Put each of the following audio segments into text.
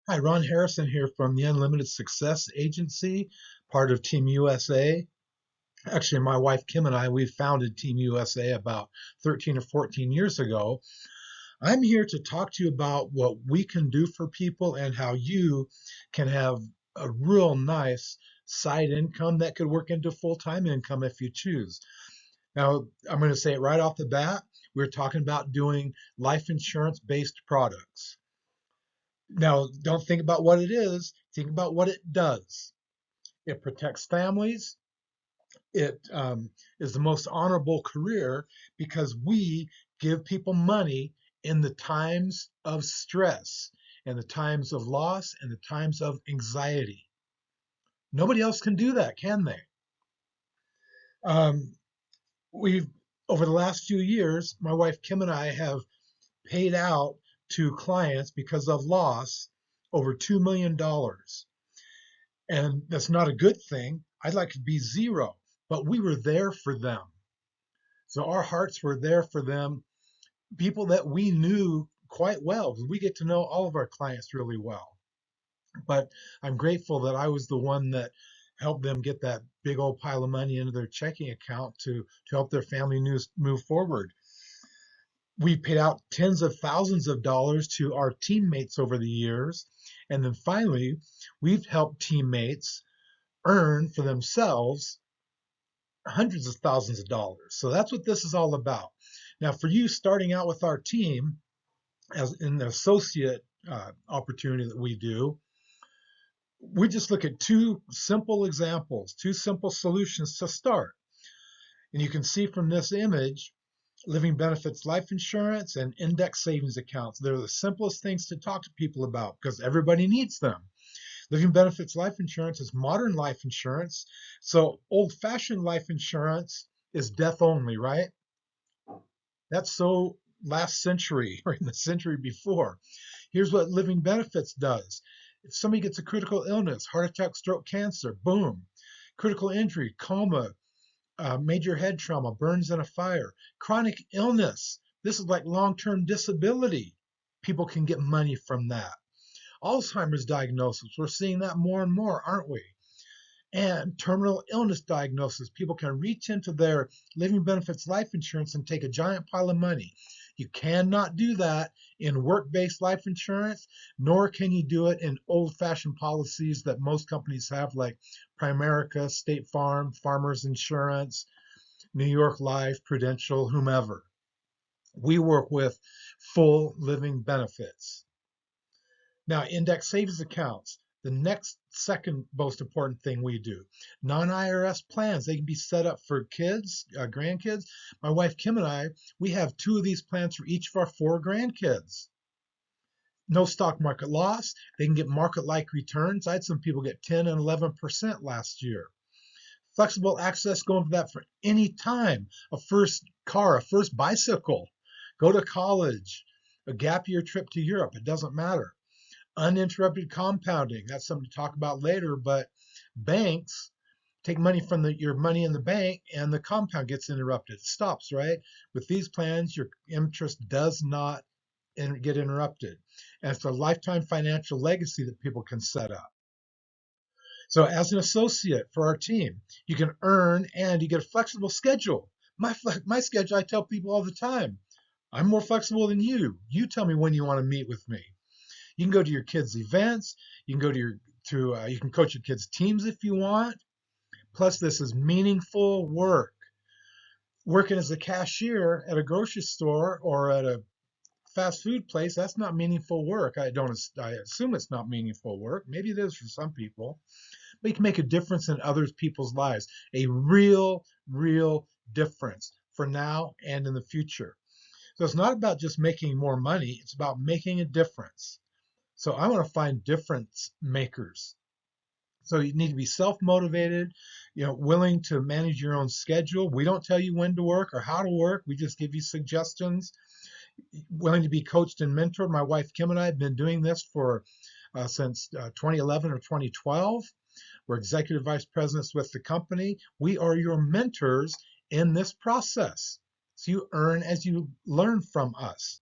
Hi, Ron Harrison here from the Unlimited Success Agency, part of Team USA. Actually, my wife Kim and I, we founded Team USA about 13 or 14 years ago. I'm here to talk to you about what we can do for people and how you can have a real nice side income that could work into full-time income if you choose. Now, I'm going to say it right off the bat. We're talking about doing life insurance based products. Now, don't think about what it is, think about what it does. It protects families. It is the most honorable career because we give people money in the times of stress and the times of loss and the times of anxiety. Nobody else can do that, can they? Um, we've, over the last few years, my wife Kim and I have paid out to clients because of loss over $2 million. And that's not a good thing. I'd like to be zero, but we were there for them. So our hearts were there for them, people that we knew quite well. We get to know all of our clients really well. But I'm grateful that I was the one that helped them get that big old pile of money into their checking account to help their family move forward. We paid out tens of thousands of dollars to our teammates over the years. And then finally, we've helped teammates earn for themselves hundreds of thousands of dollars. So that's what this is all about. Now, for you starting out with our team as an associate opportunity that we do, we just look at two simple examples, two simple solutions to start. And you can see from this image, living benefits life insurance and index savings accounts. They're the simplest things to talk to people about because everybody needs them. Living benefits life insurance is modern life insurance. So old fashioned life insurance is death only, right? That's so last century or in the century before. Here's what living benefits does. If somebody gets a critical illness, heart attack, stroke, cancer, boom. Critical injury, coma, major head trauma, burns in a fire, chronic illness. This is like long term disability. People can get money from that. Alzheimer's diagnosis, we're seeing that more and more, aren't we? And terminal illness diagnosis. People can reach into their living benefits life insurance and take a giant pile of money. You cannot do that in work based life insurance, nor can you do it in old fashioned policies that most companies have, like Primerica, State Farm, Farmers Insurance, New York Life, Prudential, whomever. We work with full living benefits. Now, index savings accounts, the next second most important thing we do. Non-IRS plans, they can be set up for kids, grandkids. My wife Kim and I, we have two of these plans for each of our four grandkids. No stock market loss. They can get market-like returns. I had some people get 10 and 11% last year. Flexible access going for that for any time. A first car, a first bicycle, go to college, a gap year trip to Europe, it doesn't matter. Uninterrupted compounding. That's something to talk about later, but banks take money from your money in the bank and the compound gets interrupted. It stops, right? With these plans, your interest does not get interrupted. And it's a lifetime financial legacy that people can set up. So as an associate for our team, you can earn and you get a flexible schedule. My schedule, I tell people all the time, I'm more flexible than you. You tell me when you want to meet with me. You can go to your kids' events. You can go you can coach your kids' teams if you want. Plus, this is meaningful work. Working as a cashier at a grocery store or at a fast food place, that's not meaningful work. I assume it's not meaningful work. Maybe it is for some people, but you can make a difference in other people's lives. A real difference for now and in the future. So it's not about just making more money. It's about making a difference. So I want to find difference makers. So you need to be self-motivated, willing to manage your own schedule. We don't tell you when to work or how to work. We just give you suggestions. Willing to be coached and mentored. My wife Kim and I have been doing this for since 2011 or 2012. We're executive vice presidents with the company. We are your mentors in this process. So you earn as you learn from us.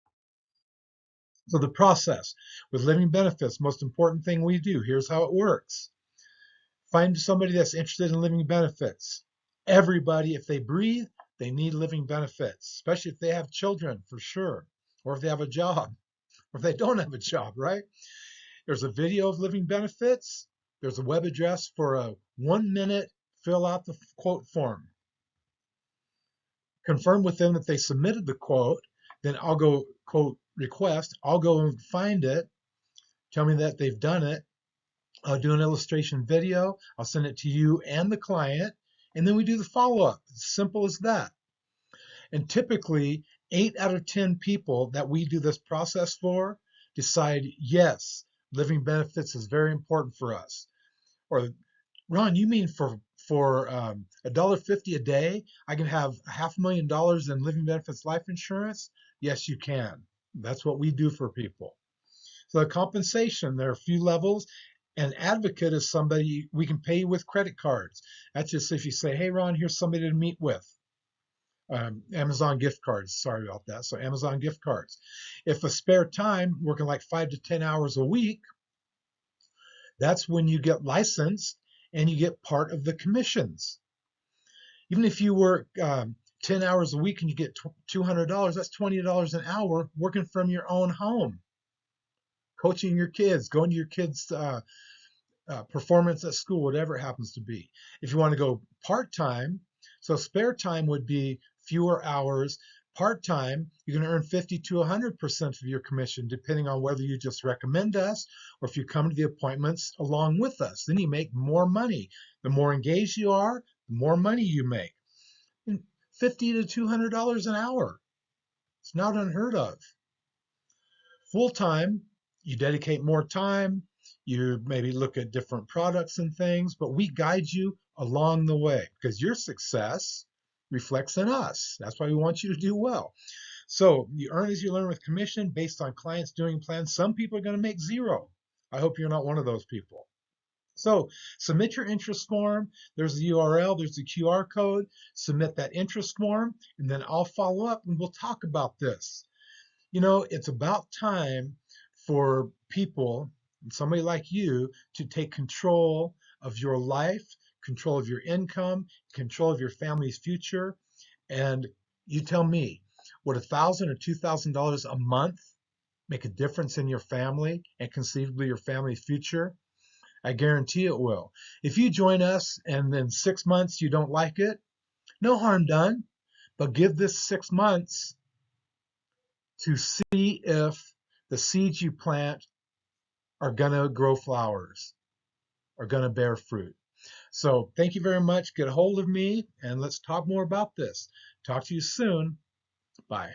So the process with living benefits, most important thing we do, here's how it works. Find somebody that's interested in living benefits. Everybody, if they breathe, they need living benefits, especially if they have children, for sure, or if they have a job, or if they don't have a job, right? There's a video of living benefits. There's a web address for a 1 minute fill out the quote form. Confirm with them that they submitted the quote. Then I'll go quote request. I'll go and find it. Tell me that they've done it. I'll do an illustration video. I'll send it to you and the client. And then we do the follow up. It's simple as that. And typically, 8 out of 10 people that we do this process for decide, yes, living benefits is very important for us. Or, Ron, you mean for $1.50 a day, I can have $500,000 in living benefits life insurance? Yes, you can. That's what we do for people. So the compensation, there are a few levels. An advocate is somebody we can pay with credit cards. That's just if you say, hey, Ron, here's somebody to meet with. Amazon gift cards, sorry about that. So Amazon gift cards. If a spare time, working like 5 to 10 hours a week, that's when you get licensed and you get part of the commissions. Even if you work 10 hours a week and you get $200, that's $20 an hour working from your own home, coaching your kids, going to your kids' performance at school, whatever it happens to be. If you want to go part-time, so spare time would be fewer hours. Part-time, you're going to earn 50 to 100% of your commission, depending on whether you just recommend us or if you come to the appointments along with us. Then you make more money. The more engaged you are, the more money you make. And $50 to $200 an hour. It's not unheard of. Full-time, you dedicate more time, you maybe look at different products and things, but we guide you along the way because your success reflects in us. That's why we want you to do well. So you earn as you learn with commission based on clients doing plans. Some people are going to make zero. I hope you're not one of those people. So submit your interest form. There's the URL, there's the QR code. Submit that interest form, and then I'll follow up and we'll talk about this. You know, it's about time for people, somebody like you, to take control of your life, control of your income, control of your family's future. And you tell me, would $1,000 or $2,000 a month make a difference in your family and conceivably your family's future? I guarantee it will. If you join us and then 6 months you don't like it, no harm done, but give this 6 months to see if the seeds you plant are going to grow flowers, are going to bear fruit. So thank you very much. Get a hold of me and let's talk more about this. Talk to you soon. Bye.